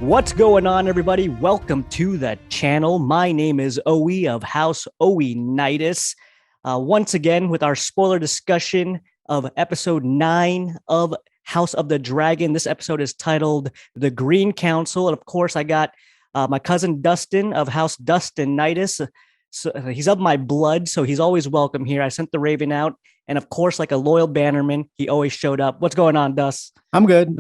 What's going on, everybody? Welcome to the channel. My name is Owe of House Owe-nitis. Once again, with our spoiler discussion of episode 9 of House of the Dragon. This episode is titled The Green Council. And of course, I got my cousin Dustin of House Dustin-nitis. So he's of my blood, so he's always welcome here. I sent the Raven out. And of course, like a loyal bannerman, he always showed up. What's going on, Dust? I'm good.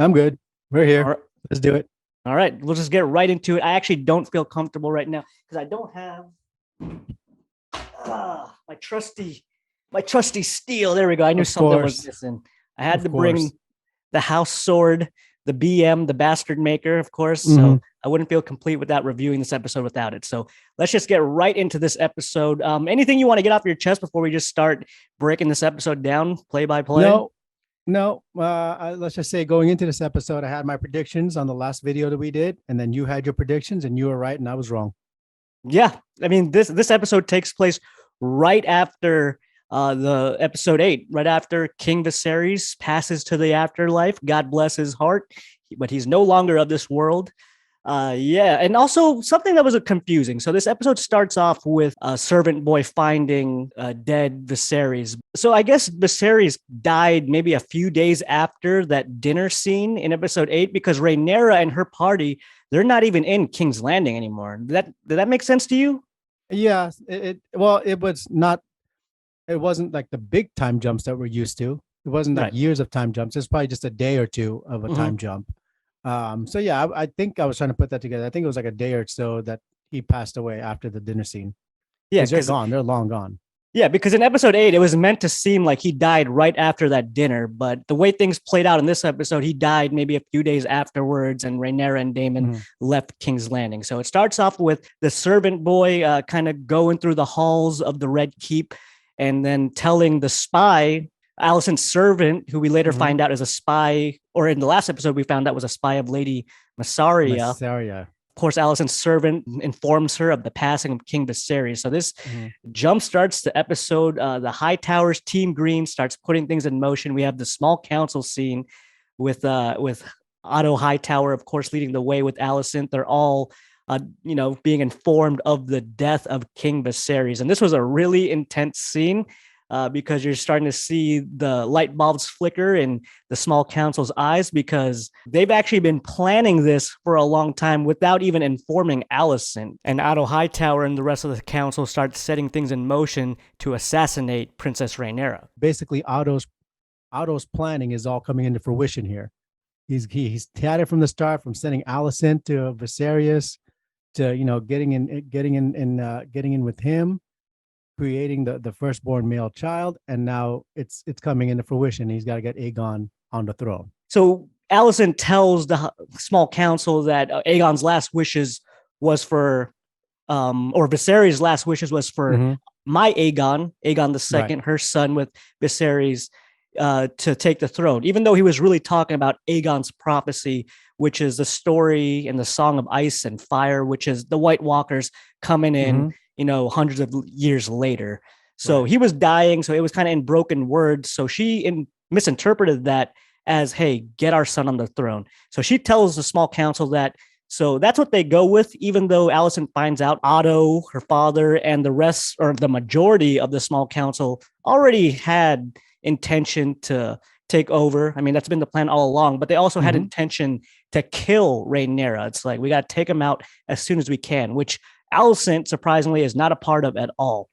We're here. Right. Let's do it. All right, we'll just get right into it. I actually don't feel comfortable right now because I don't have my trusty steel. There we go. I knew something was missing. I had to bring the house sword, the BM, the bastard maker, of course. So I wouldn't feel complete without reviewing this episode without it. So let's just get right into this episode. Anything you want to get off your chest before we just start breaking this episode down, play by play? No. Let's just say going into this episode, I had my predictions on the last video that we did, and then you had your predictions, and you were right, and I was wrong. Yeah, I mean this episode takes place right after the episode 8, right after King Viserys passes to the afterlife. God bless his heart, but he's no longer of this world. And also something that was confusing. So this episode starts off with a servant boy finding dead Viserys. So I guess Viserys died maybe a few days after that dinner scene in episode 8 because Rhaenyra and her party, they're not even in King's Landing anymore. Did that make sense to you? Yeah, it wasn't like the big time jumps that we're used to. It wasn't like years of time jumps. It's probably just a day or two of a time jump. So yeah, I think I was trying to put that together. I think it was like a day or so that he passed away after the dinner scene. Yeah, they're gone. They're long gone. Yeah, because in episode 8, it was meant to seem like he died right after that dinner. But the way things played out in this episode, he died maybe a few days afterwards, and Rhaenyra and Daemon left King's Landing. So it starts off with the servant boy kind of going through the halls of the Red Keep and then telling the spy, Alicent's servant, who we later find out is a spy, or in the last episode, we found out was a spy of Lady Mysaria. Of course, Alicent's servant informs her of the passing of King Viserys. So this jump starts the episode. The Hightowers, Team Green starts putting things in motion. We have the small council scene with Otto Hightower, of course, leading the way with Alicent. They're all being informed of the death of King Viserys. And this was a really intense scene. Because you're starting to see the light bulbs flicker in the small council's eyes because they've actually been planning this for a long time without even informing Alicent. And Otto Hightower and the rest of the council start setting things in motion to assassinate Princess Rhaenyra. Basically, Otto's planning is all coming into fruition here. He's had it from the start, from sending Alicent to Viserys to getting in with him, creating the firstborn male child, and now it's coming into fruition. He's got to get Aegon on the throne. So Alicent tells the small council that Aegon's last wishes was for, or Viserys' last wishes was for my Aegon II, her son with Viserys, to take the throne. Even though he was really talking about Aegon's prophecy, which is the story and the Song of Ice and Fire, which is the White Walkers coming in. Hundreds of years later. So he was dying. So it was kind of in broken words. So she misinterpreted that as, hey, get our son on the throne. So she tells the small council that. So that's what they go with, even though Alicent finds out Otto, her father, and the rest, or the majority of the small council already had intention to take over. I mean, that's been the plan all along, but they also had intention to kill Rhaenyra. It's like, we got to take him out as soon as we can, which Alicent, surprisingly, is not a part of at all.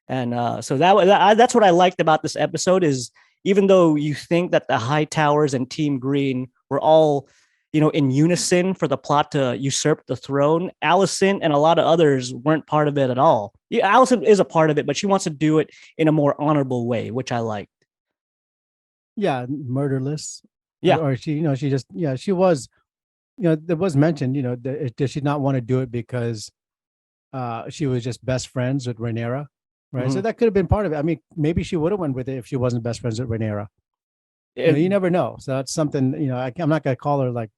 And so that's what I liked about this episode is even though you think that the Hightowers and Team Green were all, in unison for the plot to usurp the throne, Alicent and a lot of others weren't part of it at all. Yeah, Alicent is a part of it, but she wants to do it in a more honorable way, which I liked. Yeah, murderless. Yeah. Or she was, there was mentioned, does she not want to do it because she was just best friends with Rhaenyra, right? So that could have been part of it. I mean, maybe she would have went with it if she wasn't best friends with Rhaenyra. You never know. So that's something, I'm not going to call her like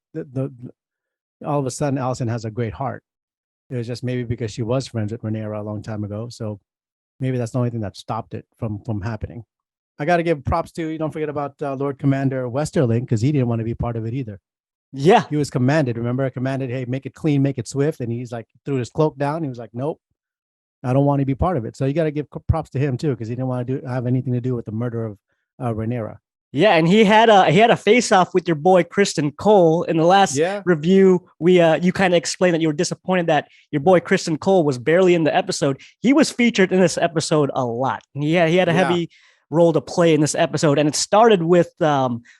all of a sudden Alicent has a great heart. It was just maybe because she was friends with Rhaenyra a long time ago. So maybe that's the only thing that stopped it from happening. I got to give props to, you don't forget about Lord Commander Westerling, because he didn't want to be part of it either. Yeah. He was commanded. Remember, I commanded, hey, make it clean, make it swift. And he's like, threw his cloak down. He was like, nope, I don't want to be part of it. So you got to give props to him too, because he didn't want to have anything to do with the murder of Rhaenyra. Yeah, and he had a face off with your boy Kristen Cole in the last Yeah. review. We you kind of explained that you were disappointed that your boy Kristen Cole was barely in the episode. He was featured in this episode a lot. He had a Yeah. heavy role to play in this episode, and it started with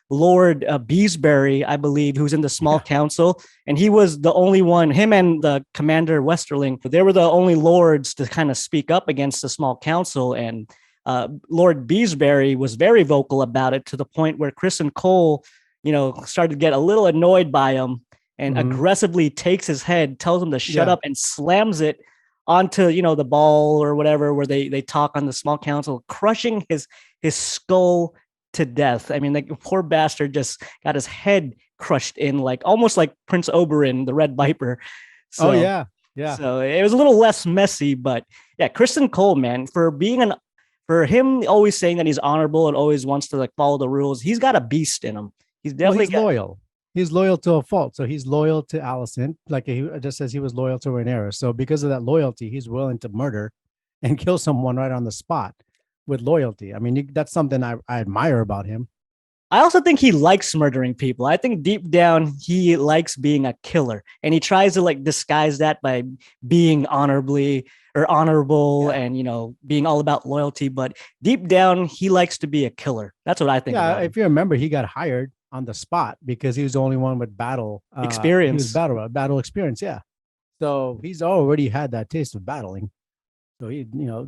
Lord Beesbury, I believe, who's in the small Yeah. council, and he was the only one. Him and the Commander Westerling, they were the only lords to kind of speak up against the small council, and Lord Beesbury was very vocal about it to the point where Kristen Cole, started to get a little annoyed by him and Mhm. aggressively takes his head, tells him to shut Yeah. up, and slams it onto the ball or whatever where they talk on the small council, crushing his skull to death. I mean, like, poor bastard just got his head crushed in, like almost like Prince Oberyn, the Red Viper. Oh So yeah. Yeah. so it was a little less messy, but yeah, Kristen Cole, man, for him always saying that he's honorable and always wants to like follow the rules, he's got a beast in him. He's Well, definitely he's got. loyal. He's loyal to a fault. So he's loyal to Allison, like he just says he was loyal to Rhaenyra. So because of that loyalty, he's willing to murder and kill someone right on the spot with loyalty. I mean, that's something I admire about him. I also think he likes murdering people. I think deep down he likes being a killer, and he tries to like disguise that by being honorable Yeah. and being all about loyalty. But deep down, he likes to be a killer. That's what I think Yeah, about him. if you remember, he got hired on the spot because he was the only one with battle. He was Experience. battle experience. Yeah, so he's already had that taste of battling. So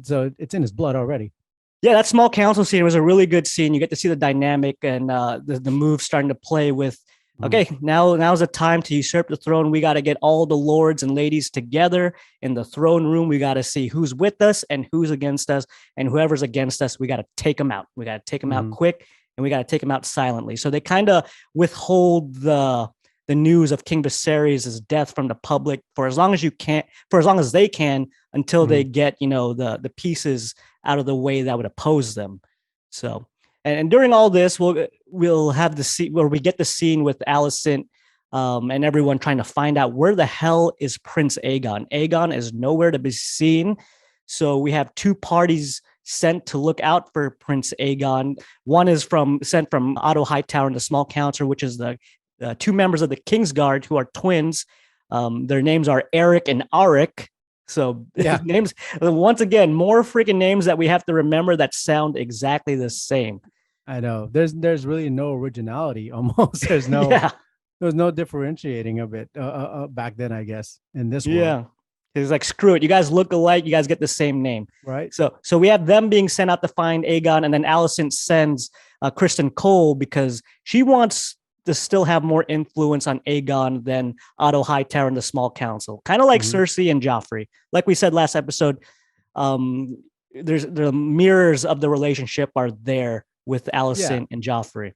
so it's in his blood already. Yeah, that small council scene was a really good scene. You get to see the dynamic and the move starting to play with. Mhm. Okay, now's the time to usurp the throne. We got to get all the lords and ladies together in the throne room. We got to see who's with us and who's against us, and whoever's against us, we got to take them out. We got to take them out Mhm. quick, and we got to take them out silently. So they kind of withhold the news of King Viserys' death from the public for as long as they can, until they Mhm. get the pieces out of the way that would oppose them. So, and during all this, we'll have the scene where we get the scene with Alicent, and everyone trying to find out where the hell is Prince Aegon. Aegon is nowhere to be seen. So we have two parties sent to look out for Prince Aegon. One is sent from Otto Hightower and the Small Council, which is the two members of the Kingsguard who are twins. Their names are Eric and Arik. So Yeah. names, once again, more freaking names that we have to remember that sound exactly the same. I know. There's really no originality. Almost Yeah, there's no differentiating of it back then. I guess in this world, yeah. It's like, screw it. You guys look alike. You guys get the same name. right? So we have them being sent out to find Aegon, and then Alicent sends Kristen Cole because she wants to still have more influence on Aegon than Otto Hightower and the Small Council. Kind of like Mhm. Cersei and Joffrey. Like we said last episode, there's the mirrors of the relationship are there with Yeah. Alicent and Joffrey.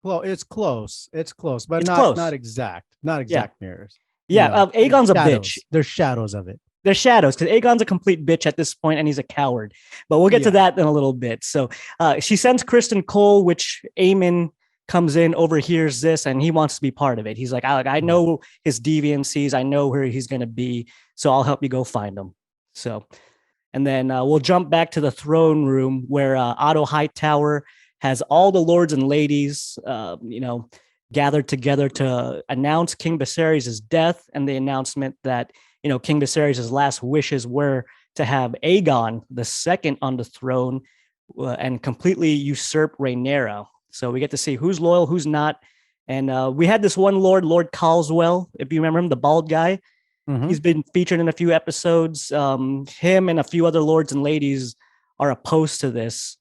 Well, it's close. It's close, but It's not close. exact. Not Yeah. exact mirrors. Yeah. Aegon's a bitch. Shadows. There's shadows of it. There's shadows because Aegon's a complete bitch at this point and he's a coward. But we'll get to Yeah. that in a little bit. So she sends Kristen Cole, which Aemon comes in, overhears this, and he wants to be part of it. He's like, I know his deviancies. I know where he's going to be. So I'll help you go find him. So, and then we'll jump back to the throne room where Otto Hightower has all the lords and ladies, gathered together to announce King Viserys' death and the announcement that King Viserys' last wishes were to have Aegon the second on the throne and completely usurp Rhaenyra. So we get to see who's loyal, who's not. And we had this one Lord Caldwell, if you remember him, the bald guy. Mhm. He's been featured in a few episodes. Him and a few other lords and ladies are opposed to this.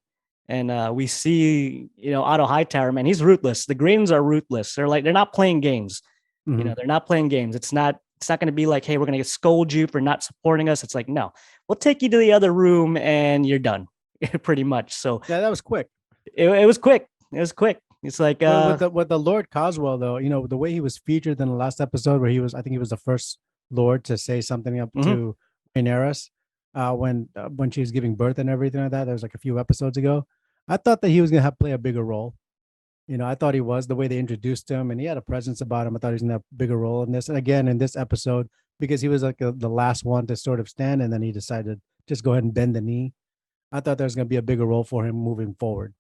And we see, Otto Hightower, man, he's ruthless. The Greens are ruthless. They're not playing games. Mhm. They're not playing games. It's not going to be like, hey, we're going to scold you for not supporting us. It's like, no, we'll take you to the other room and you're done, pretty much. So Yeah, that was quick. it was quick. It was quick. It's like, With the Lord Coswell though, the way he was featured in the last episode, where I think he was the first Lord to say something up mhm. to Rhaenyra, when she was giving birth and everything like that. There was like a few episodes ago. I thought that he was gonna play a bigger role. I thought he was the way they introduced him, and he had a presence about him. I thought he was gonna have a bigger role in this. And again, in this episode, because he was like the last one to sort of stand, and then he decided just go ahead and bend the knee. I thought there was gonna be a bigger role for him moving forward,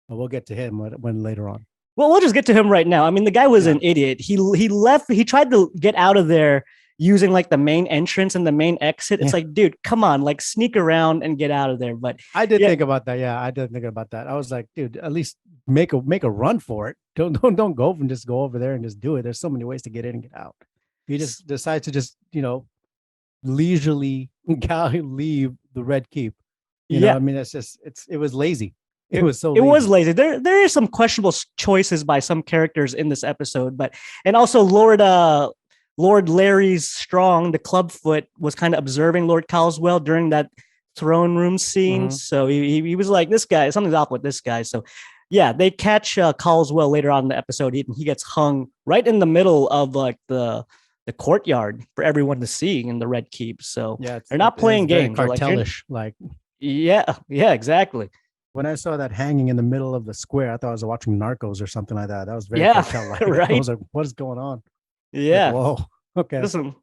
but we'll get to him when later on. Well, we'll just get to him right now. I mean, the guy was Yeah. an idiot. He left. He tried to get out of there using like the main entrance and the main exit. It's Yeah. like, dude, come on, like sneak around and get out of there. But I did yeah, think about that. Yeah, I did think about that. I was like, dude, at least make a run for it. Don't go and just go over there and just do it. There's so many ways to get in and get out. He just decides to just leisurely leave the Red Keep. yeah, I mean, it was lazy. It was so it lazy. was lazy. There is some questionable choices by some characters in this episode, but and also Lord Larry Strong, the clubfoot, was kind of observing Lord Caldwell during that throne room scene. Mhm. So he was like, this guy, something's off with this guy. So yeah, they catch Caldwell later on in the episode. He gets hung right in the middle of like the courtyard for everyone to see in the Red Keep. So Yeah, they're not playing very games. They're like, you're- cartelish. Like yeah, exactly. when I saw that hanging in the middle of the square, I thought I was watching Narcos or something like that. That was very Yeah, cartel-like. right. I was like, what is going on? Yeah. Like, whoa. Okay. This is some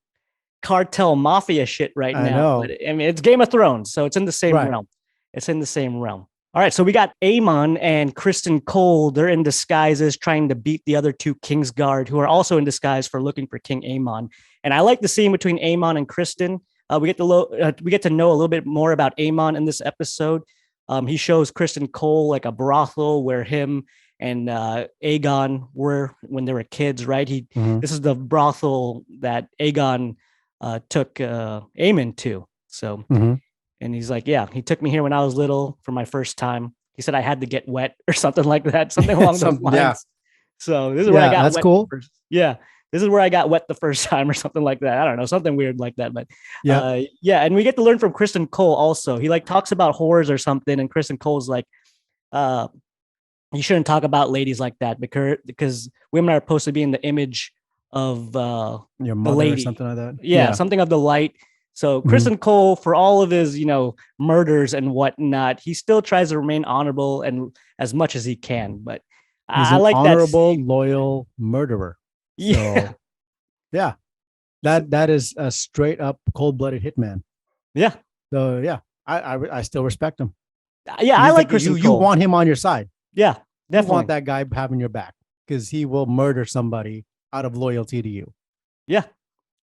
cartel mafia shit right I now. know. But I mean, it's Game of Thrones, so it's in the same Right. realm. It's in the same realm. All right, so we got Aemon and Kristen Cole. They're in disguises trying to beat the other two Kingsguard, who are also in disguise for looking for King Aemon. And I like the scene between Aemon and Kristen. We get to know a little bit more about Aemon in this episode. He shows Kristen Cole like a brothel where him and Aegon were when they were kids, right? Mhm. This is the brothel that Aegon took Aemon to. So, Mhm. and he's like, yeah, he took me here when I was little for my first time. He said I had to get wet or something like that, something along those lines. Yeah. So this is where I got that's wet cool. first. Yeah, this is where I got wet the first time or something like that. I don't know, something weird like that. But Yeah. yeah, and we get to learn from Kristen Cole also. He like talks about whores or something, and Kristen Cole's like, you shouldn't talk about ladies like that because women are supposed to be in the image of Your mother or lady. something like that. yeah, something of the light. So Kristen Cole, for all of his, murders and whatnot, he still tries to remain honorable and as much as he can. But He's I an like honorable, that. loyal murderer. Yeah, So, yeah. That is a straight up cold-blooded hitman. yeah, So yeah, I still respect him. yeah. I He's like Kristen you Cole. want him on your side. Yeah, You definitely. want that guy having your back because he will murder somebody out of loyalty to you. Yeah,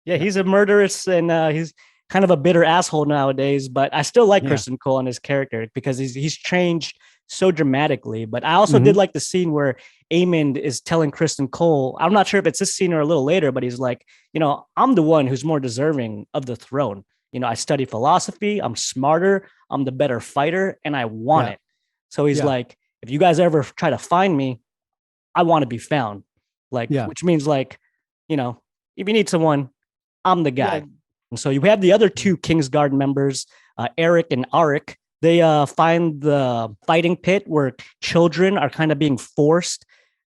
he's a murderous and he's kind of a bitter asshole nowadays. But I still like Yeah. Kristen Cole and his character because he's changed so dramatically. But I also did like the scene where Aemond is telling Kristen Cole, I'm not sure if it's this scene or a little later, but he's like, I'm the one who's more deserving of the throne. I study philosophy, I'm smarter, I'm the better fighter, and I want it. So he's like, if you guys ever try to find me, I want to be found. Like, which means like, if you need someone, I'm the guy. Yeah. And so you have the other two Kingsguard members, Eric and Arik. They find the fighting pit where children are kind of being forced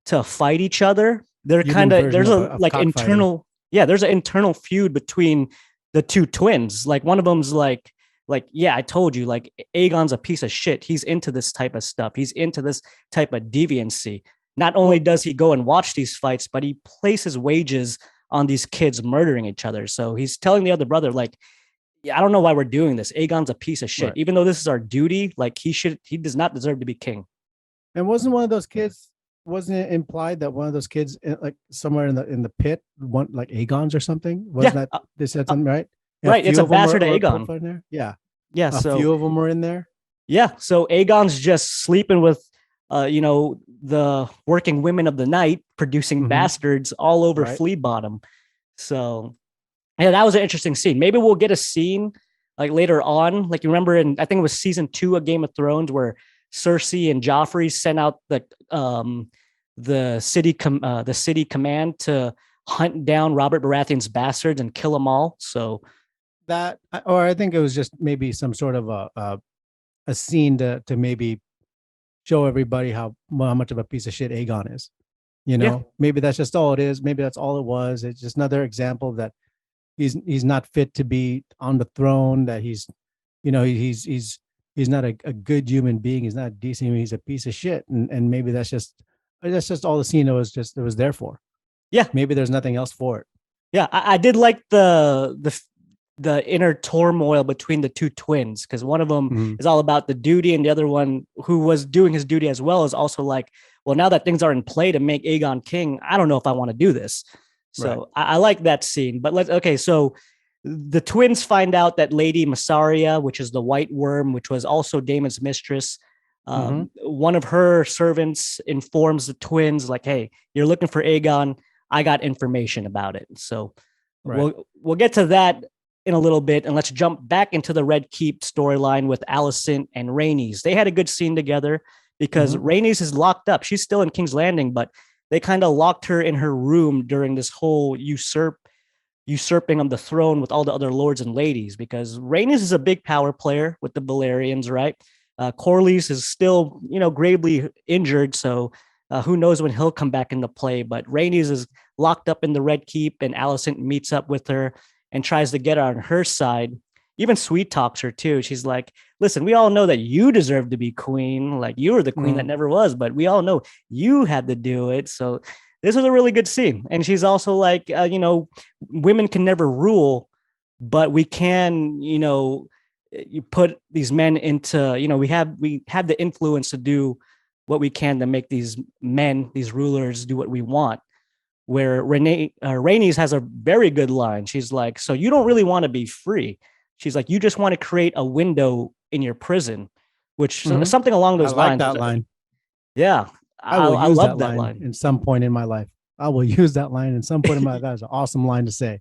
to fight each other. They're Human kind of version there's of a like cockfighting. internal there's an internal feud between the two twins. Like one of them's like I told you, like Aegon's a piece of shit. He's into this type of stuff. He's into this type of deviancy. Not only does he go and watch these fights, but he places wages on these kids murdering each other. So he's telling the other brother, like, I don't know why we're doing this. Aegon's a piece of shit. Right. Even though this is our duty, like he does not deserve to be king. And wasn't one of those kids? Wasn't it implied that one of those kids, like somewhere in the pit, one like Aegon's or something? Wasn't that they said something right? Yeah, right, it's a few of them bastard were Aegon. put in there? Yeah, Yeah, a so few of them were in there. yeah, so Aegon's just sleeping with, the working women of the night, producing bastards all over Right. Flea Bottom. So, yeah, that was an interesting scene. Maybe we'll get a scene like later on. Like you remember I think it was season 2 of Game of Thrones where Cersei and Joffrey sent out the city command to hunt down Robert Baratheon's bastards and kill them all. So That, or I think it was just maybe some sort of a scene to maybe show everybody how much of a piece of shit Aegon is. Maybe that's just all it is. Maybe that's all it was. It's just another example that he's not fit to be on the throne. That he's not a good human being. He's not decent. He's a piece of shit. And maybe that's just That's just all the scene it was there for. Yeah. Maybe there's nothing else for it. Yeah, I did like the inner turmoil between the two twins, because one of them is all about the duty, and the other one, who was doing his duty as well, is also like, well, now that things are in play to make Aegon king, I don't know if I want to do this. So I like that scene. But so the twins find out that Lady Massaria, which is the White Worm, which was also Daemon's mistress, one of her servants informs the twins, like, hey, you're looking for Aegon. I got information about it. So we'll get to that in a little bit, and let's jump back into the Red Keep storyline with Alicent and Rhaenys. They had a good scene together because Rhaenys is locked up. She's still in King's Landing, but they kind of locked her in her room during this whole usurping of the throne with all the other lords and ladies, because Rhaenys is a big power player with the Valyrians, right? Corlys is still, gravely injured, so who knows when he'll come back into play. But Rhaenys is locked up in the Red Keep, and Alicent meets up with her and tries to get her on her side. Even sweet talks her too. She's like, listen, we all know that you deserve to be queen. Like, you were the queen that never was, but we all know you had to do it. So this was a really good scene. And she's also like, women can never rule, but we can, you put these men into, we have the influence to do what we can to make these men, these rulers, do what we want. Where Rhaenys has a very good line. She's like, so you don't really want to be free. She's like, you just want to create a window in your prison, which something along those lines. I like that line. Yeah. I love that line. In some point in my life. I will use that line in some point in my life. That's an awesome line to say.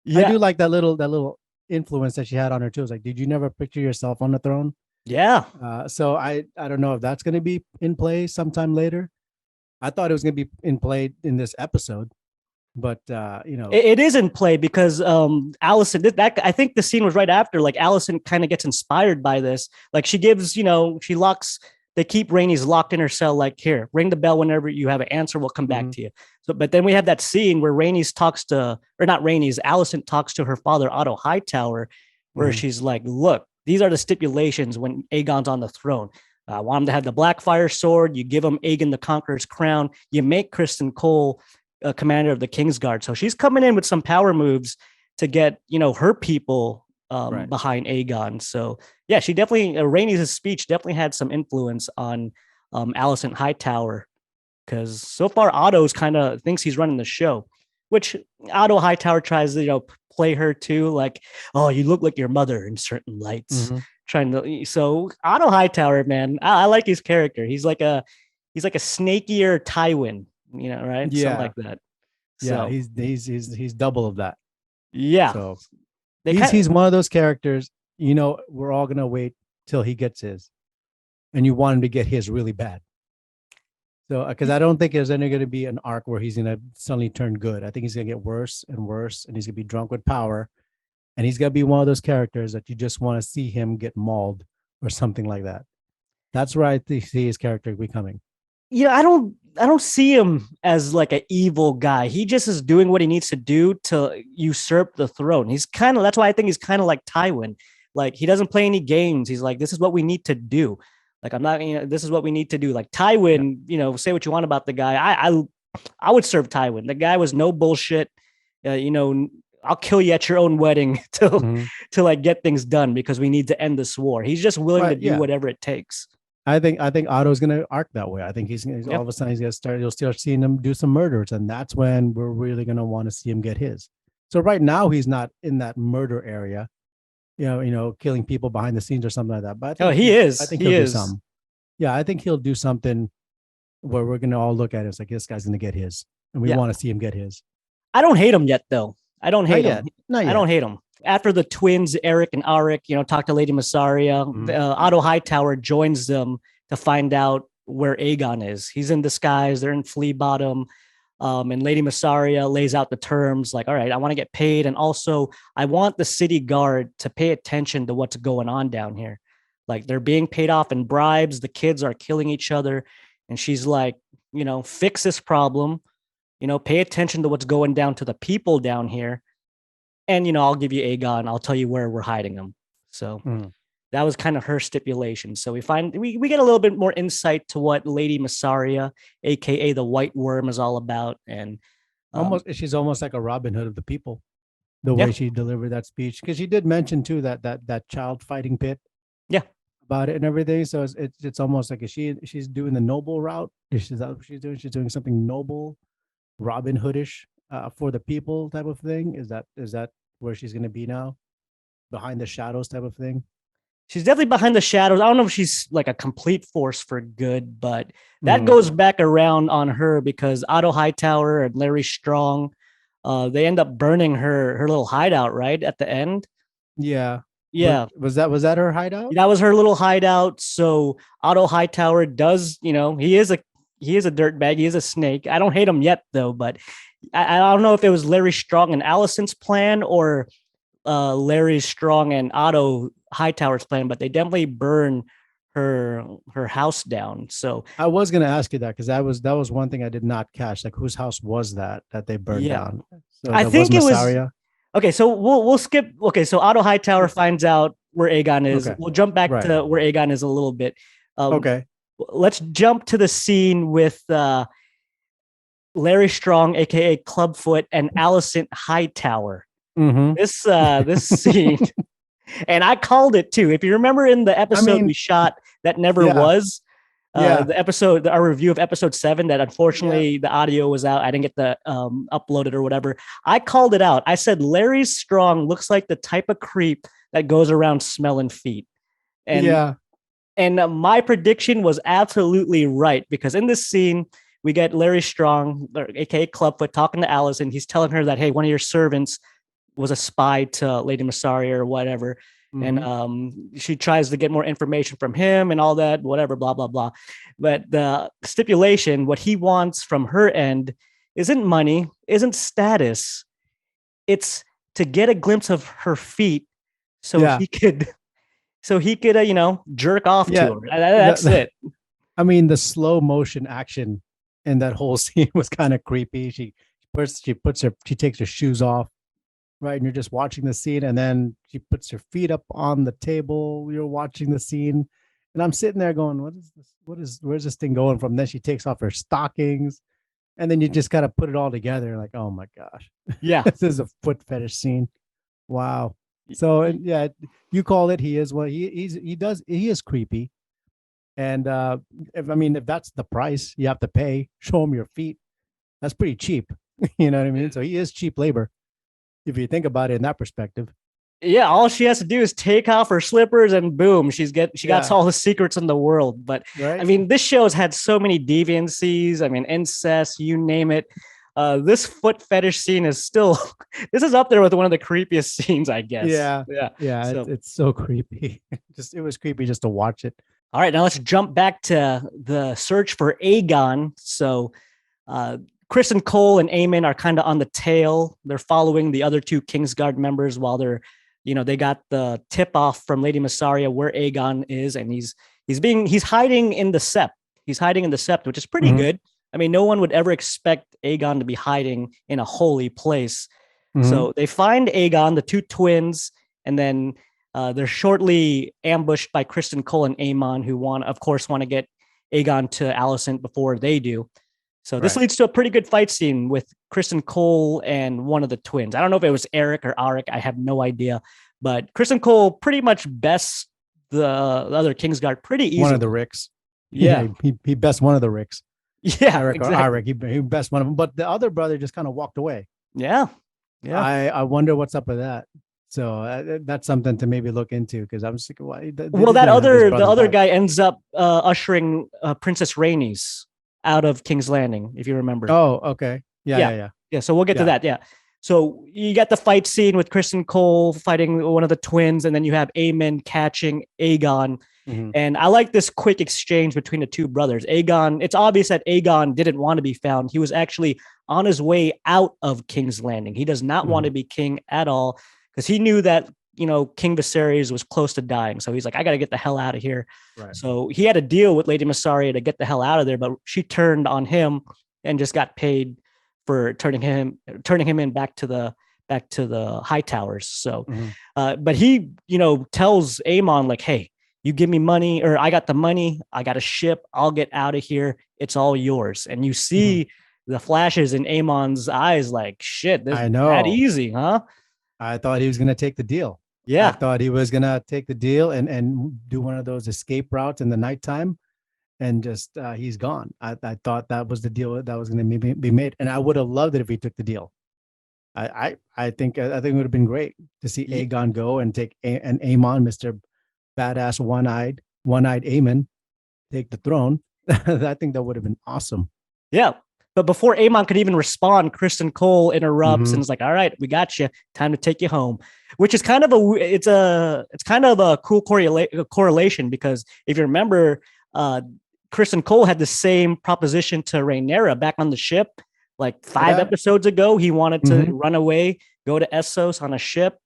Yeah. I do like that little influence that she had on her too. It's like, did you never picture yourself on the throne? Yeah. So I don't know if that's going to be in play sometime later. I thought it was going to be in play in this episode, but it is in play because Alicent, that I think the scene was right after, like, Alicent kind of gets inspired by this. Like, she gives, they keep Rhaenys locked in her cell. Like, here, ring the bell whenever you have an answer. We'll come back to you. So, but then we have that scene where Alicent talks to her father, Otto Hightower, where she's like, look, these are the stipulations when Aegon's on the throne. I want him to have the Blackfire sword. You give him Aegon the Conqueror's crown. You make Criston Cole commander of the Kingsguard. So she's coming in with some power moves to get, her people behind Aegon. So yeah, she definitely, Rhaenys' speech definitely had some influence on Alicent Hightower, because so far Otto's kind of thinks he's running the show, which Otto Hightower tries to, play her too. Like, oh, you look like your mother in certain lights. So Otto Hightower, man, I like his character. He's like a snakier Tywin, right? Yeah, something like that. Yeah, so, he's double of that. Yeah, so he's one of those characters. We're all gonna wait till he gets his, and you want him to get his really bad. So, because I don't think there's any going to be an arc where he's gonna suddenly turn good. I think he's gonna get worse and worse, and he's gonna be drunk with power. And he's going to be one of those characters that you just want to see him get mauled or something like that. That's where I see his character becoming. I don't see him as like an evil guy. He just is doing what he needs to do to usurp the throne. That's why I think he's kind of like Tywin. Like, he doesn't play any games. He's like, this is what we need to do. Like, I'm not, this is what we need to do. Like, Tywin, say what you want about the guy. I would serve Tywin. The guy was no bullshit. I'll kill you at your own wedding to like get things done because we need to end this war. He's just willing to do whatever it takes. I think Otto's going to arc that way. I think he's all of a sudden you'll start seeing him do some murders, and that's when we're really going to want to see him get his. So right now he's not in that murder area, killing people behind the scenes or something like that. But he is. I think he'll do something. Yeah, I think he'll do something where we're going to all look at it. It's like, this guy's going to get his, and we want to see him get his. I don't hate him yet, though. I don't hate him. Not yet. I don't hate him. After the twins, Eric and Arik, talk to Lady Massaria, Otto Hightower joins them to find out where Aegon is. He's in disguise. They're in Flea Bottom. And Lady Massaria lays out the terms like, all right, I want to get paid. And also, I want the city guard to pay attention to what's going on down here. Like, they're being paid off in bribes. The kids are killing each other. And she's like, fix this problem. Pay attention to what's going down to the people down here. And, I'll give you Aegon. I'll tell you where we're hiding him. So That was kind of her stipulation. So we get a little bit more insight to what Lady Massaria, aka the White Worm, is all about. And She's almost like a Robin Hood of the people, the yeah, way she delivered that speech. Because she did mention too that child fighting pit yeah. about it and everything. So it's almost like she's doing the noble route. Is that what she's doing? She's doing something noble, Robin Hoodish, for the people type of thing. Is that where she's going to be now, behind the shadows type of thing? She's definitely behind the shadows. I don't know if she's like a complete force for good, but that Mm. goes back around on her because Otto Hightower and Larry Strong, they end up burning her little hideout right at the end. Yeah. Yeah, Was that her hideout? that was her little hideout. So Otto Hightower does, he is a dirtbag. He is a snake. I don't hate him yet though, but I don't know if it was Larry Strong and Allison's plan or Larry Strong and Otto Hightower's plan, but they definitely burn her house down. So I was gonna ask you that because that was one thing I did not catch. Like, whose house was that they burned yeah, down? So I that was think it was Massaria. okay. So we'll skip. Okay, so Otto Hightower finds out where Aegon is. Okay, We'll jump back right. to where Aegon is a little bit. Um, Okay. let's jump to the scene with Larry Strong, aka Clubfoot, and Allison Hightower. Mm-hmm. This scene, and I called it too. If you remember in the episode we shot that never yeah, was, yeah, the episode, our review of episode 7, that yeah. unfortunately the audio was out. I didn't get the uploaded or whatever. I called it out. I said Larry Strong looks like the type of creep that goes around smelling feet, and Yeah. my prediction was absolutely right because in this scene we get Larry Strong, aka Clubfoot, talking to Allison. He's telling her that, hey, one of your servants was a spy to Lady Massaria or whatever. And she tries to get more information from him and all that, whatever, blah, blah, blah. But the stipulation, what he wants from her end, isn't money, isn't status. It's to get a glimpse of her feet so Yeah. he could jerk off Yeah. to her. That's it. I mean, the slow motion action in that whole scene was kind of creepy. She takes her shoes off, right? And you're just watching the scene, and then she puts her feet up on the table. You're watching the scene, and I'm sitting there going, "What is this? Where's this thing going from?" Then she takes off her stockings, and then you just kind of put it all together, like, "Oh my gosh, Yeah. this is a foot fetish scene." Wow. So and yeah, you call it. He is what he is creepy, and if that's the price you have to pay, show him your feet. That's pretty cheap. You know what I mean? So he is cheap labor if you think about it in that perspective. Yeah, all she has to do is take off her slippers and boom, she got all the secrets in the world. But Right. I mean, this show has had so many deviancies. I mean, incest, you name it. This foot fetish scene is still this is up there with one of the creepiest scenes, I guess. Yeah. Yeah. Yeah. So, It's so creepy. It was creepy just to watch it. all right, now let's jump back to the search for Aegon. So Kristen Cole and Aemon are kind of on the tail. They're following the other two Kingsguard members while they got the tip off from Lady Massaria where Aegon is, and he's hiding in the Sept. He's hiding in the Sept, which is pretty good. I mean, no one would ever expect Aegon to be hiding in a holy place. So they find Aegon, the two twins, and then they're shortly ambushed by Kristen Cole and Aemon, who want to get Aegon to Alicent before they do. So this leads to a pretty good fight scene with Kristen Cole and one of the twins. I don't know if it was Eric or Arik. I have no idea. But Kristen Cole pretty much bests the other Kingsguard pretty easily. One of the Ricks. Yeah. He best one of the Ricks. Yeah. Eric exactly. or Arik. He best one of them. But the other brother just kind of walked away. Yeah. Yeah. I wonder what's up with that. So that's something to maybe look into because I'm sick of why. The other guy ends up ushering Princess Rhaenys out of King's Landing, if you remember. Oh, okay. Yeah. So we'll get to that. Yeah. So you got the fight scene with Kristen Cole fighting one of the twins, and then you have Aemon catching Aegon. And I like this quick exchange between the two brothers. Aegon, it's obvious that Aegon didn't want to be found. He was actually on his way out of King's Landing. He does not want to be king at all because he knew that King Viserys was close to dying. So he's like, I got to get the hell out of here. Right. So he had a deal with Lady Massaria to get the hell out of there, but she turned on him and just got paid for turning him in back to the back to the high towers. So, Mhm. but he, tells Aemon like, "Hey, you give me money, or I got the money, I got a ship, I'll get out of here. It's all yours." And you Mhm. see the flashes in Aemon's eyes, like, "Shit, this I that know. easy, huh?" I thought he was going to take the deal. I Yeah, thought he was going to take the deal and do one of those escape routes in the nighttime, and just he's gone. I thought that was the deal that was going to be made, and I would have loved it if he took the deal. I think it would have been great to see yeah, Aegon go and take an Aemon, Mister Badass, one-eyed Aemon, take the throne. I think that would have been awesome. yeah. But before Aemon could even respond, Kristen Cole interrupts Mm-hmm. and is like, "All right, we got you. Time to take you home." Which is kind of it's kind of a cool correlation, because if you remember, uh, Kristen Cole had the same proposition to Rhaenyra back on the ship, like five Yeah. episodes ago. He wanted to Mm-hmm. run away, go to Essos on a ship,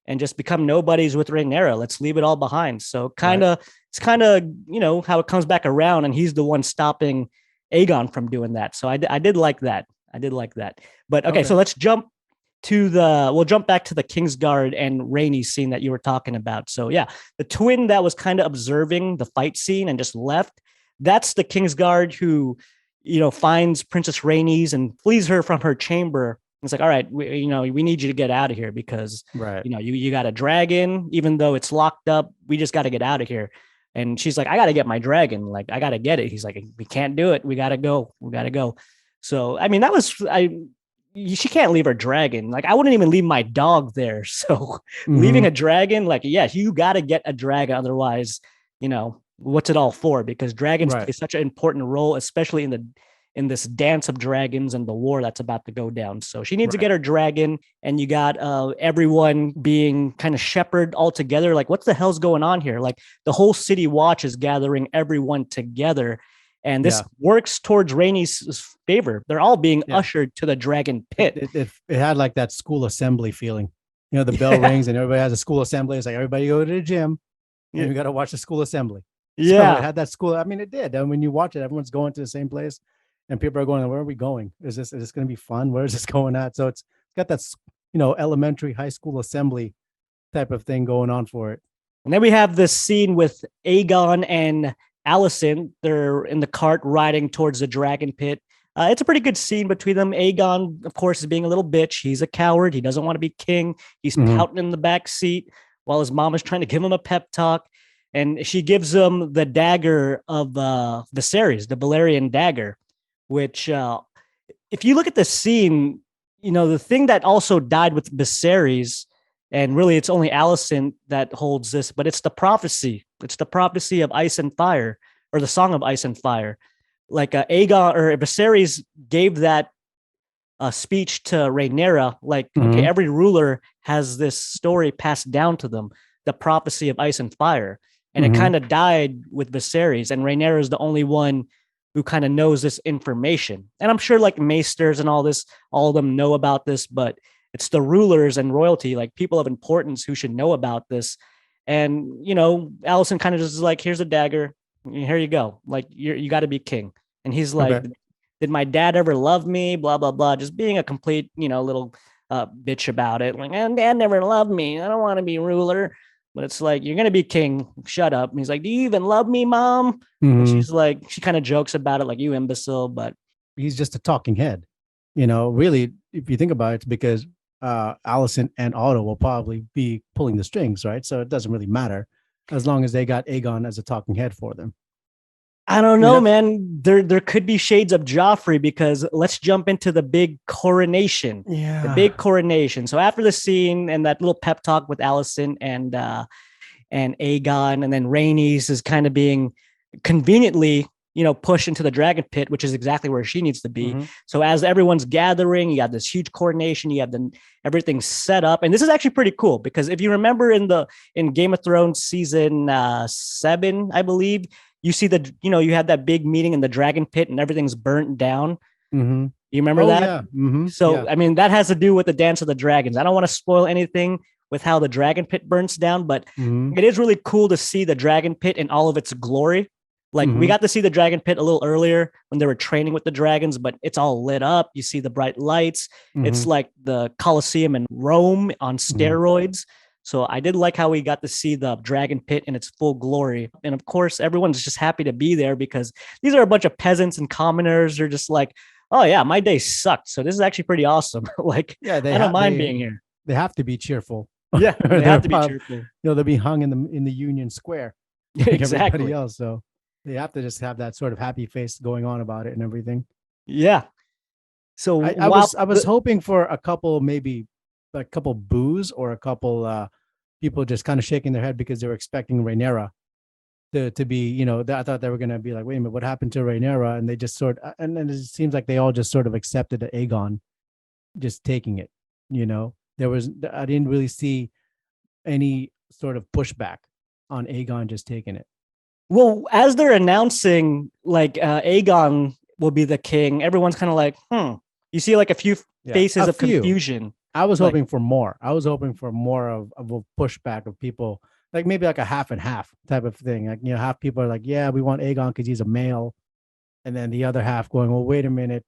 and just become nobodies with Rhaenyra. Let's leave it all behind. So Right. it's kind of how it comes back around, and he's the one stopping Aegon from doing that. So I did like that. I did like that. But okay, Okay. so we'll jump back to the Kingsguard and Rainy scene that you were talking about. So yeah, the twin that was kind of observing the fight scene and just left, that's the Kingsguard who, finds Princess Rhaenys and flees her from her chamber. It's like, all right, we need you to get out of here, because Right. you got a dragon, even though it's locked up. We just got to get out of here. And she's like, "I got to get my dragon. Like, I got to get it." He's like, "We can't do it. We got to go. We got to go." So, I mean, she can't leave her dragon. Like, I wouldn't even leave my dog there. So, leaving Mm-hmm. a dragon, like, yeah, you got to get a dragon. Otherwise, what's it all for? Because dragons Right. play such an important role, especially in this dance of dragons and the war that's about to go down. So she needs to Right. get her dragon, and you got everyone being kind of shepherded all together. Like, what the hell's going on here? Like, the whole city watch is gathering everyone together, and this Yeah. works towards Rainey's favor. They're all being Yeah. ushered to the dragon It, pit. it it it had like that school assembly feeling. The bell Yeah, rings and everybody has a school assembly. It's like everybody go to the gym and yeah, we got to watch the school assembly. So it yeah. had that school. I mean, it did. And when you watch it, everyone's going to the same place, and people are going, "Where are we going? Is this going to be fun? Where is this going at?" So it's got that elementary, high school assembly type of thing going on for it. And then we have this scene with Aegon and Allison. They're in the cart riding towards the dragon pit. It's a pretty good scene between them. Aegon, of course, is being a little bitch. He's a coward. He doesn't want to be king. He's Mm-hmm. pouting in the back seat while his mom is trying to give him a pep talk. And she gives him the dagger of Viserys, the Balerian dagger, which, if you look at the scene, the thing that also died with Viserys, and really it's only Allison that holds this, but it's the prophecy. It's the prophecy of Ice and Fire, or the Song of Ice and Fire. Like, Aegon or Viserys gave that speech to Rhaenyra. Like, okay, Mm-hmm. every ruler has this story passed down to them, the prophecy of Ice and Fire, and it Mm-hmm. kind of died with Viserys, and Rhaenyra is the only one who kind of knows this information. And I'm sure, like, maesters and all of them know about this, but it's the rulers and royalty, like people of importance, who should know about this. And Allison kind of just is like, "Here's a dagger. Here you go. Like, you got to be king." And he's like, Okay. "Did my dad ever love me?" Blah blah blah. Just being a complete, little bitch about it. Like, "And dad never loved me. I don't want to be ruler." But it's like, "You're gonna be king. Shut up." And he's like, "Do you even love me, mom?" And Mm-hmm. she's like, she kind of jokes about it, like, "You imbecile." But He's just a talking head. Really, if you think about it, it's because Allison and Otto will probably be pulling the strings, right? So it doesn't really matter as long as they got Aegon as a talking head for them. I don't I mean, know, that's man. There could be shades of Joffrey, because let's jump into the big coronation. The yeah. big coronation. So after the scene and that little pep talk with Allison and Aegon, and then Rhaenys is kind of being conveniently, pushed into the dragon pit, which is exactly where she needs to be. Mm-hmm. So as everyone's gathering, you have this huge coronation, you have everything set up, and this is actually pretty cool, because if you remember in Game of Thrones season 7, I believe, you see you had that big meeting in the dragon pit and everything's burnt down. Mm-hmm. You remember Oh that? yeah. Mm-hmm. So, Yeah. I mean, that has to do with the Dance of the Dragons. I don't want to spoil anything with how the dragon pit burns down, but Mm-hmm. it is really cool to see the dragon pit in all of its glory. Like we Mhm. got to see the dragon pit a little earlier when they were training with the dragons, but it's all lit up. You see the bright lights. It's Mhm. like the Colosseum in Rome on Mhm. steroids. So I did like how we got to see the dragon pit in its full glory. And of course, everyone's just happy to be there because these are a bunch of peasants and commoners. They're just like, oh yeah, my day sucked. So this is actually pretty awesome. Like Yeah, I don't mind being here. they have to be cheerful. Yeah, they They're have to be prob- cheerful. they'll be hung in the Union Square like everybody Exactly. else. So they have to just have that sort of happy face going on about it and everything. Yeah. So I while was hoping for a couple, maybe a couple boos or a couple people just kind of shaking their head because they were expecting Rhaenyra to be, I thought they were gonna be like, wait a minute, what happened to Rhaenyra? And they just and then it seems like they all just sort of accepted the Aegon just taking it. I didn't really see any sort of pushback on Aegon just taking it. well, as they're announcing like Aegon will be the king, everyone's kind of like, You see like a few Yeah, faces a of few. confusion. I was Like, hoping for more. I was hoping for more of a pushback of people, like maybe like a half and half type of thing. Like, half people are like, yeah, we want Aegon because he's a male. And then the other half going, well, wait a minute,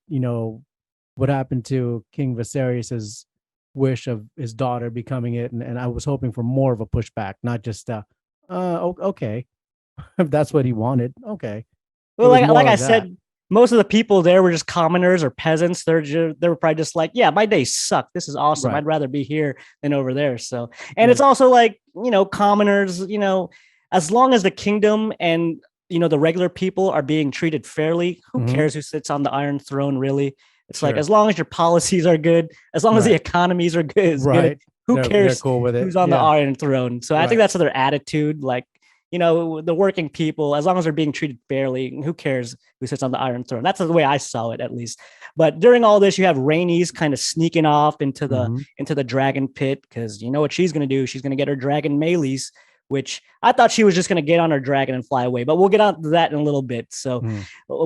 what happened to King Viserys's wish of his daughter becoming it? And I was hoping for more of a pushback, not just, okay, if that's what he wanted, okay. It well, was like more I of that. said, most of the people there were just commoners or peasants. They were probably just like, yeah, my day sucked. This is awesome. Right. I'd rather be here than over there. So, and Yeah. it's also like, commoners, as long as the kingdom and the regular people are being treated fairly, who Mm-hmm. cares who sits on the Iron Throne, really? It's like, Sure. as long as your policies are good, as long as the Right. economies are good, Right. who They're cares cool with it. who's on the Yeah. Iron Throne? So I think Right. that's their attitude. Like, the working people, as long as they're being treated fairly, who cares who sits on the Iron Throne? That's the way I saw it, at least. But during all this, you have Rhaenys kind of sneaking off into the Mm-hmm. dragon pit because you know what she's gonna do? She's gonna get her dragon Meleys, which I thought she was just gonna get on her dragon and fly away. But we'll get on to that in a little bit. So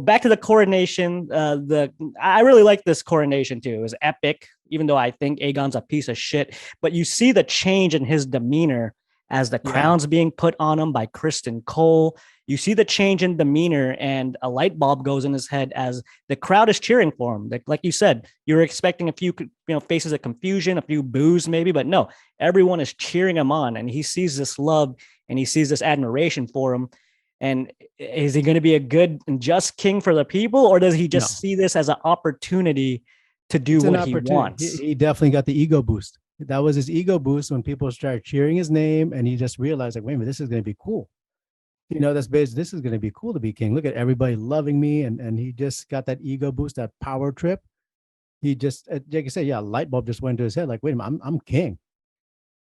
back to the coronation. I really like this coronation too. It was epic, even though I think Aegon's a piece of shit. But you see the change in his demeanor as the Yeah. crown's being put on him by Kristen Cole. You see the change in demeanor, and a light bulb goes in his head as the crowd is cheering for him. Like you said, you were expecting a few, faces of confusion, a few boos maybe, but no, everyone is cheering him on, and he sees this love and he sees this admiration for him. And is he going to be a good and just king for the people, or does he just see this as an opportunity to do what he wants? He definitely got the ego boost. That was his ego boost when people started cheering his name, and he just realized, like, wait a minute, this is going to be cool. That's based. This is going to be cool to be king. Look at everybody loving me, and he just got that ego boost, that power trip. He just, like I said, yeah, light bulb just went to his head. Like, wait a minute, I'm king,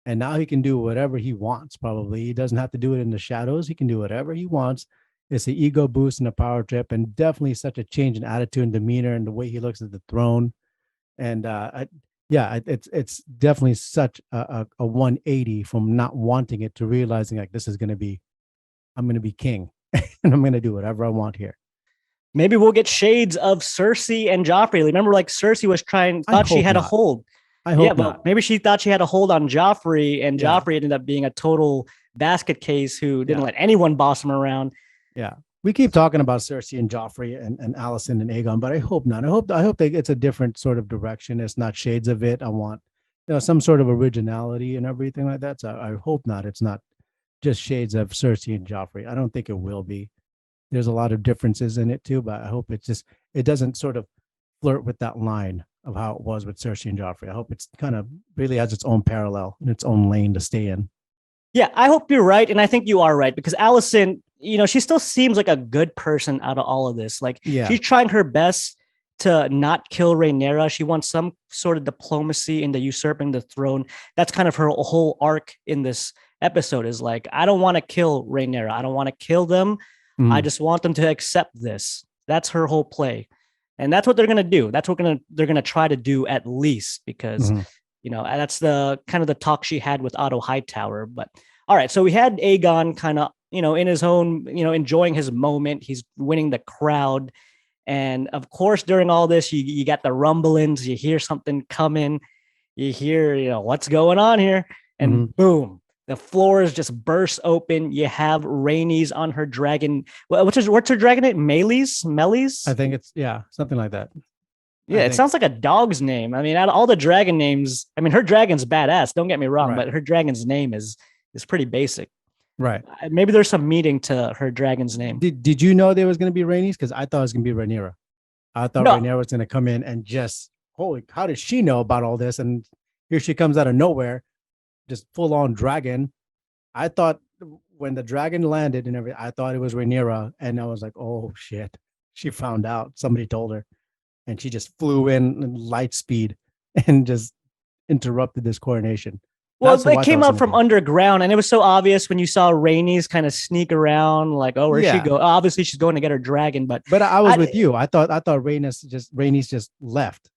and now he can do whatever he wants. Probably he doesn't have to do it in the shadows. He can do whatever he wants. It's the ego boost and a power trip, and definitely such a change in attitude and demeanor, and the way he looks at the throne. And it's definitely such a 180 from not wanting it to realizing like this is going to be, I'm going to be king and I'm going to do whatever I want here. Maybe we'll get shades of Cersei and Joffrey. Remember, like Cersei was thought she had a hold. I hope not. Maybe she thought she had a hold on Joffrey, and Joffrey ended up being a total basket case who didn't let anyone boss him around. Yeah. We keep talking about Cersei and Joffrey and Alicent and Aegon, but I hope not. I hope it's a different sort of direction. It's not shades of it. I want some sort of originality and everything like that. So I hope not. It's not just shades of Cersei and Joffrey. I don't think it will be. There's a lot of differences in it too, but I hope it doesn't sort of flirt with that line of how it was with Cersei and Joffrey. I hope it's kind of really has its own parallel and its own lane to stay in. Yeah, I hope you're right. And I think you are right because Alicent, she still seems like a good person out of all of this. Like she's trying her best to not kill Rhaenyra. She wants some sort of diplomacy into usurping the throne. That's kind of her whole arc in this episode is like, I don't want to kill Rhaenyra. I don't want to kill them. I just want them to accept this. That's her whole play. And that's what they're going to do. That's what they're going to try to do at least because, that's the kind of the talk she had with Otto Hightower. But all right. So we had Aegon kind of, in his own, enjoying his moment. He's winning the crowd. And of course, during all this, you got the rumblings, you hear something coming, you hear, what's going on here. And boom, The floors just burst open. You have Rhaenys on her dragon. What's her dragon name? Melis? I think it's something like that. Yeah, it sounds like a dog's name. I mean, out of all the dragon names, I mean, her dragon's badass. Don't get me wrong, but her dragon's name is pretty basic. Right. Maybe there's some meaning to her dragon's name. Did you know there was going to be Rhaenys? Because I thought it was going to be Rhaenyra. I thought Rhaenyra was going to come in and just, how did she know about all this? And here she comes out of nowhere, just full on dragon. I thought when the dragon landed and everything, I thought it was Rhaenyra. And I was like, oh shit. She found out. Somebody told her. And she just flew in light speed and just interrupted this coronation. Well, it came out from underground, and it was so obvious when you saw Rhaenys kind of sneak around, like, oh, where's she go? Obviously, she's going to get her dragon, but I was with you. I thought Rhaenys just left.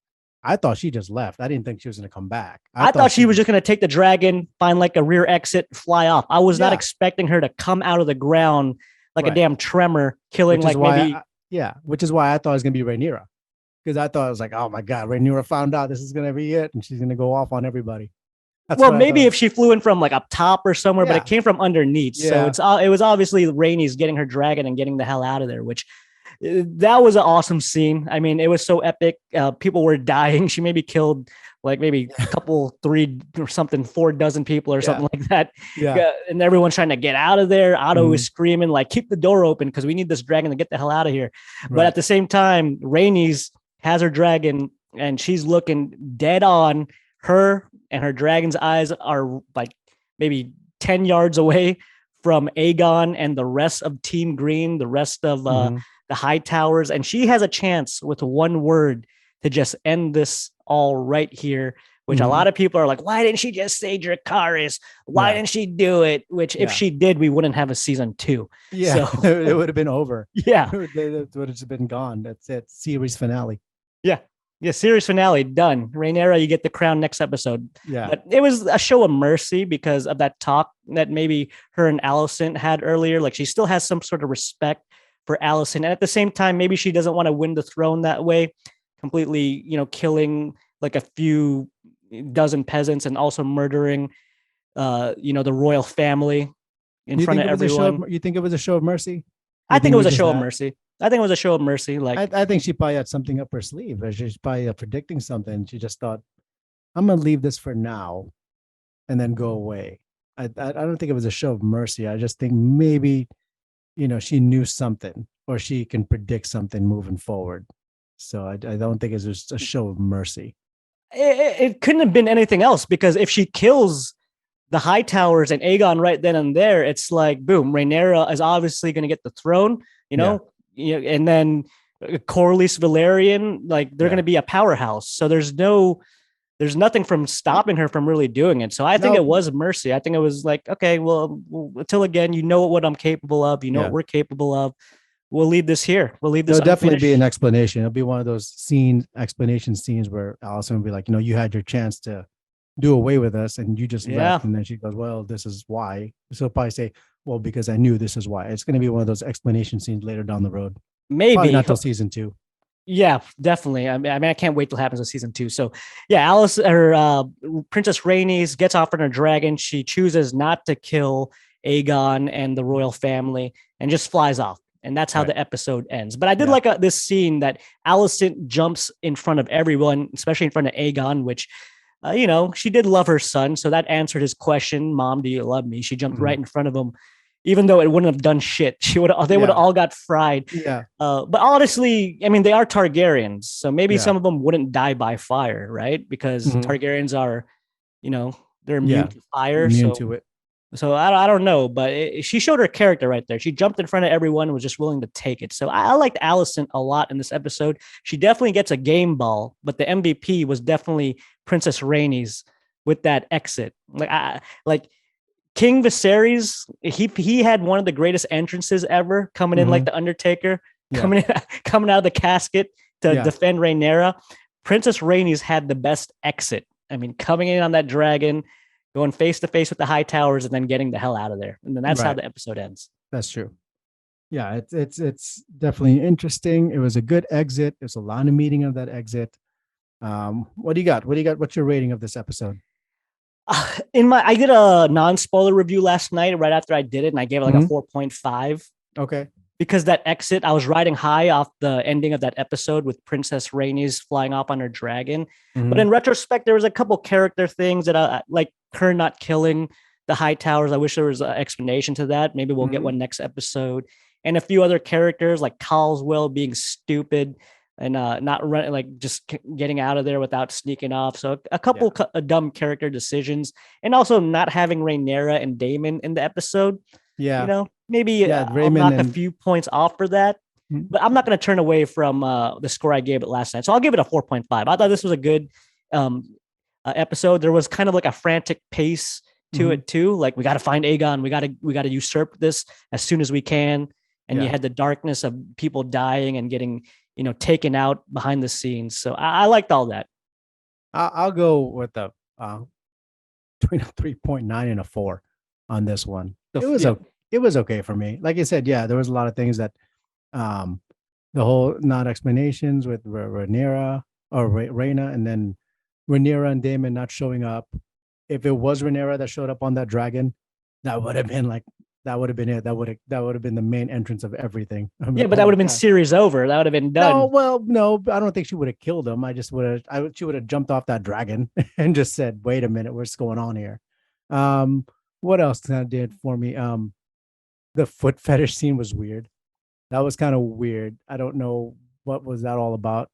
I thought she just left. I didn't think she was going to come back. I thought she was just going to take the dragon, find like a rear exit, fly off. I was not expecting her to come out of the ground like a damn tremor, killing like maybe. Which is why I thought it was going to be Rhaenyra. Because I thought it was like, oh my God, Rhaenyra found out this is going to be it. And she's going to go off on everybody. Well, maybe if she flew in from like up top or somewhere, but it came from underneath. So it was obviously Rhaenys getting her dragon and getting the hell out of there, which that was an awesome scene. I mean, it was so epic. People were dying. She maybe killed like maybe a couple, 3 or something, 4 dozen people or something like that. Yeah. And everyone's trying to get out of there. Otto is screaming like, keep the door open because we need this dragon to get the hell out of here. Right. But at the same time, Rhaenys has her dragon and she's looking dead on. Her and her dragon's eyes are like maybe 10 yards away from Aegon and the rest of Team Green, the rest of the Hightowers. And she has a chance with one word to just end this all right here, which a lot of people are like, why didn't she just say Dracarys? Why didn't she do it? Which if she did, we wouldn't have a season 2. Yeah, so, it would have been over. Yeah. It would have been gone. That's it. Series finale. Yeah. Yeah, series finale, done. Rhaenyra, you get the crown next episode. Yeah. But it was a show of mercy because of that talk that maybe her and Alicent had earlier. Like she still has some sort of respect for Alicent. And at the same time, maybe she doesn't want to win the throne that way, completely, killing like a few dozen peasants and also murdering, the royal family in front of everyone. You think it was a show of mercy? I think it was a show of mercy. I think it was a show of mercy. Like I think she probably had something up her sleeve. She's probably predicting something. She just thought, I'm gonna leave this for now and then go away. I don't think it was a show of mercy. I just think maybe, she knew something or she can predict something moving forward. So I don't think it's just a show of mercy. It couldn't have been anything else because if she kills the Hightowers and Aegon right then and there, it's like, boom, Rhaenyra is obviously going to get the throne, and then Corlys Velaryon, like they're going to be a powerhouse. So there's nothing from stopping her from really doing it. So I think it was mercy. I think it was like, okay, well, until again, what I'm capable of, what we're capable of. We'll leave this here. We'll leave this. There'll definitely be an explanation. It'll be one of those explanation scenes where Alicent will be like, you had your chance to do away with us and you just left. And then she goes, well, this is why. So he'll probably say, well, because I knew this is why. It's going to be one of those explanation scenes later down the road. Maybe probably not till season 2. Yeah, definitely. I mean, I can't wait till it happens in season 2. So yeah, Princess Rhaenys gets off on her dragon. She chooses not to kill Aegon and the royal family and just flies off. And that's how the episode ends. But I did like this scene that Alicent jumps in front of everyone, especially in front of Aegon, which, she did love her son. So that answered his question, Mom, do you love me? She jumped right in front of him, even though it wouldn't have done shit. They would have all got fried. Yeah. But honestly, I mean, they are Targaryens. So maybe some of them wouldn't die by fire, right? Because Targaryens are, they're immune to fire. Immune to it. So I don't know, but she showed her character right there. She jumped in front of everyone and was just willing to take it. So I liked Alicent a lot in this episode. She definitely gets a game ball, but the MVP was definitely Princess Rhaenys with that exit. Like King Viserys, he had one of the greatest entrances ever, coming in like the Undertaker, coming out of the casket to defend Rhaenyra. Princess Rhaenys had the best exit. I mean, coming in on that dragon, going face to face with the Hightowers, and then getting the hell out of there. And then that's how the episode ends. That's true. Yeah, it's definitely interesting. It was a good exit. There's a lot of meaning of that exit. What do you got? What's your rating of this episode? I did a non-spoiler review last night right after I did it, and I gave it like a Mhm. 4.5 Okay. because that exit, I was riding high off the ending of that episode with Princess Rainey's flying off on her dragon. But Mhm. in retrospect, there was a couple character things that I like her not killing the High Towers. I wish there was an explanation to that. Maybe we'll get Mhm. one next episode. And a few other characters like Caldwell being stupid and not running, like just getting out of there without sneaking off. So a couple Yeah. dumb character decisions, and also not having Rhaenyra and Daemon in the episode. Yeah. Maybe Yeah. I'll Raymond knock a and few points off for that, Mhm. but I'm not going to turn away from the score I gave it last night. So I'll give it a 4.5. I thought this was a good um, episode. There was kind of like a frantic pace to Mhm. it too. Like we got to find Aegon. We got to usurp this as soon as we can. And you Yeah. had the darkness of people dying and getting taken out behind the scenes. So I liked all that. I'll go with the between a 3.9 and a 4 on this one. So, It was yeah. okay. It was okay for me. Like I said, yeah, there was a lot of things that um the whole not explanations with Rhaenyra or Rhaena, and then Rhaenyra and Daemon not showing up. If it was Rhaenyra that showed up on that dragon, that would have been like that would have been it. That would have been the main entrance of everything. I'm Yeah, like, but oh that would my have been god. series over. That would have been No, done. well, no, I don't think she would have killed him. I just would have. She would have jumped off that dragon and just said, "Wait a minute, what's going on here?" Um, what else that did for me? The foot fetish scene was weird. That was kind of weird. I don't know what was that all about.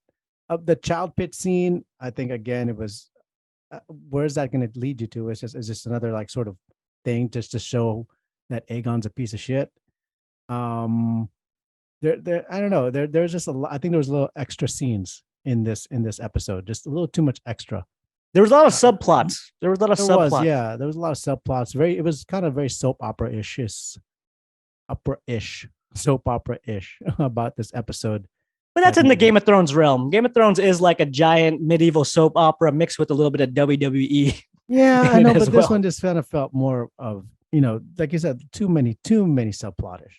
The child pit scene, I think again, it was. Where is that going to lead you to? It's just another like sort of thing just to show that Aegon's a piece of shit. Um, I don't know. There's just a lot. I think there was a little extra scenes in this episode, just a little too much extra. There was a lot of Uh, subplots. There was a lot of there was, subplots. yeah, there was a lot of subplots. It was kind of very soap opera-ish, soap opera-ish about this episode. But that's That in the made it. Game of Thrones realm. Game of Thrones is like a giant medieval soap opera mixed with a little bit of WWE Yeah, I in know, it as but this one well. just kind of felt more of like you said, too many subplotish,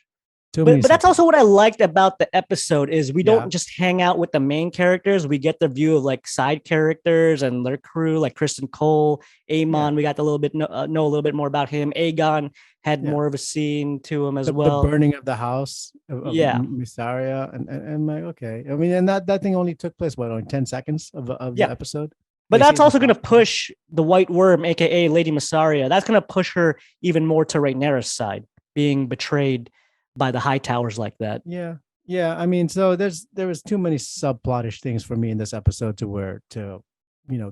too But many but that's also subplots. what I liked about the episode is we Yeah, don't just hang out with the main characters. We get the view of like side characters and their crew, like Kristen Cole, yeah, Amon. We got to know a little bit more about him. Aegon had yeah. more of a scene to him as The well. burning of the house of Yeah, Mysaria, and I'm like, okay. I mean, and that thing only took place what, only 10 seconds of the yeah. episode. But They see that's this also going to house burning. push the White Worm, aka Lady Massaria. That's going to push her even more to Rhaenyra's side, being betrayed by the High Towers like that. Yeah, yeah. I mean, so there was too many subplotish things for me in this episode to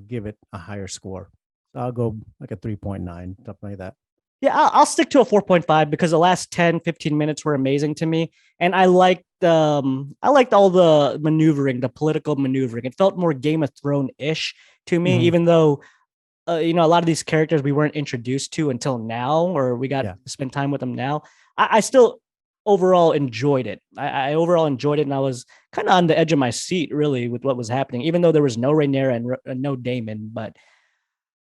give it a higher score. So I'll go like a 3.9, something like that. Yeah, I'll stick to a 4.5 because the last 10, 15 minutes were amazing to me. And I liked all the maneuvering, the political maneuvering. It felt more Game of Thrones-ish to me, Mhm. even though a lot of these characters we weren't introduced to until now, or we got Yeah, to spend time with them now. I still overall enjoyed it. I overall enjoyed it, and I was kind of on the edge of my seat, really, with what was happening, even though there was no Rhaenyra and no Daemon. But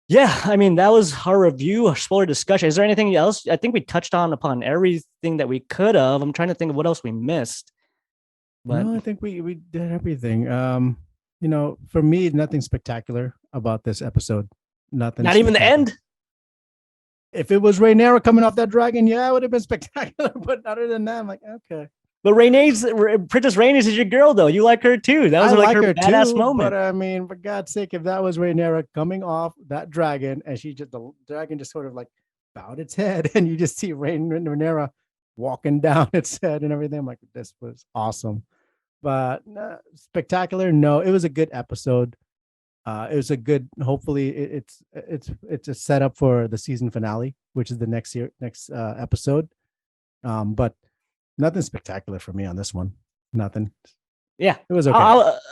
yeah, I mean, that was our review, our spoiler discussion. Is there anything else? I think we touched on upon everything that we could have. I'm trying to think of what else we missed, but no, I think we did everything. For me, nothing spectacular about this episode. Nothing not even the spectacular. end. If it was Rhaenyra coming off that dragon, yeah, it would have been spectacular. But other than that, I'm like, okay. But Princess Rhaenys is your girl, though. You like her too. That I was like like her her badass too, but moment. I mean, for God's sake, if that was Rhaenyra coming off that dragon and the dragon just sort of like bowed its head, and you just see Rhaenyra walking down its head and everything, I'm like, this was awesome. But spectacular, no, it was a good episode. It was a good. Hopefully, it's a setup for the season finale, which is the next episode. But nothing spectacular for me on this one. Nothing. Yeah. It was okay.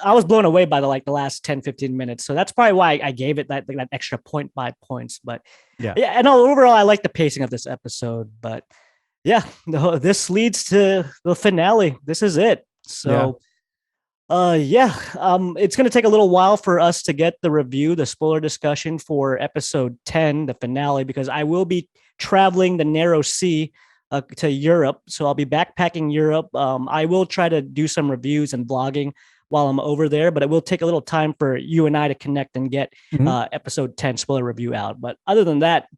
I was blown away by the last 10, 15 minutes. So that's probably why I gave it that extra 0.5 points. But Yeah. yeah, and overall, I like the pacing of this episode. But yeah, this leads to the finale. This is it. Yeah. So yeah, it's going to take a little while for us to get the spoiler discussion for episode 10, the finale, because I will be traveling the narrow sea to Europe. So I'll be backpacking Europe. I will try to do some reviews and vlogging while I'm over there, but it will take a little time for you and I to connect and get Mhm. episode 10 spoiler review out. But other than that,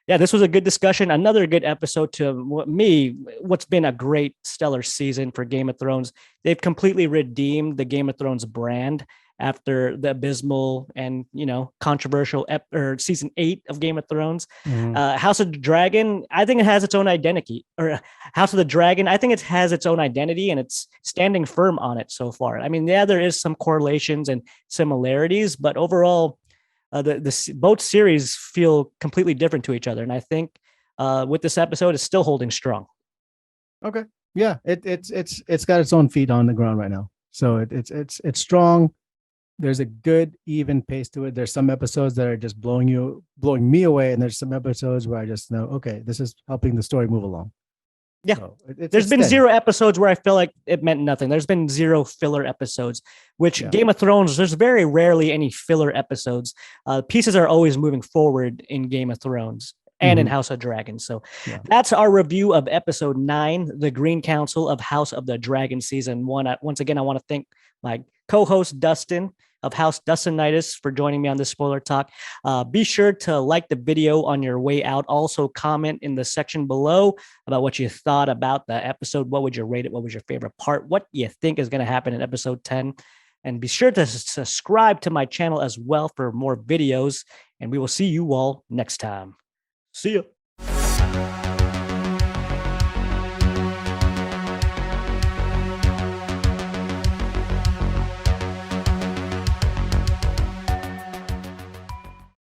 yeah, this was a good discussion. Another good episode to me. What's been a great, stellar season for Game of Thrones. They've completely redeemed the Game of Thrones brand after the abysmal and controversial or season 8 of Game of Thrones. Mhm. House of the Dragon, I think it has its own identity. Or House of the Dragon, I think it has its own identity and it's standing firm on it so far. I mean, yeah, there is some correlations and similarities, but overall both series feel completely different to each other, and I think with this episode, it's still holding strong. Okay. Yeah, it's got its own feet on the ground right now. So it's strong. There's a good even pace to it. There's some episodes that are just blowing me away, and there's some episodes where I just know, okay, this is helping the story move along. Yeah. So there's been steady. 0 episodes where I feel like it meant nothing. There's been 0 filler episodes, which Game of Thrones, there's very rarely any filler episodes. Pieces are always moving forward in Game of Thrones and in House of Dragons. So that's our review of episode 9, The Green Council of House of the Dragon season 1. Once again, I want to thank my co-host Dustin of House Dustinitis for joining me on this spoiler talk. Be sure to like the video on your way out. Also comment in the section below about what you thought about the episode. What would you rate it? What was your favorite part? What you think is going to happen in episode 10? And be sure to subscribe to my channel as well for more videos. And we will see you all next time. See ya.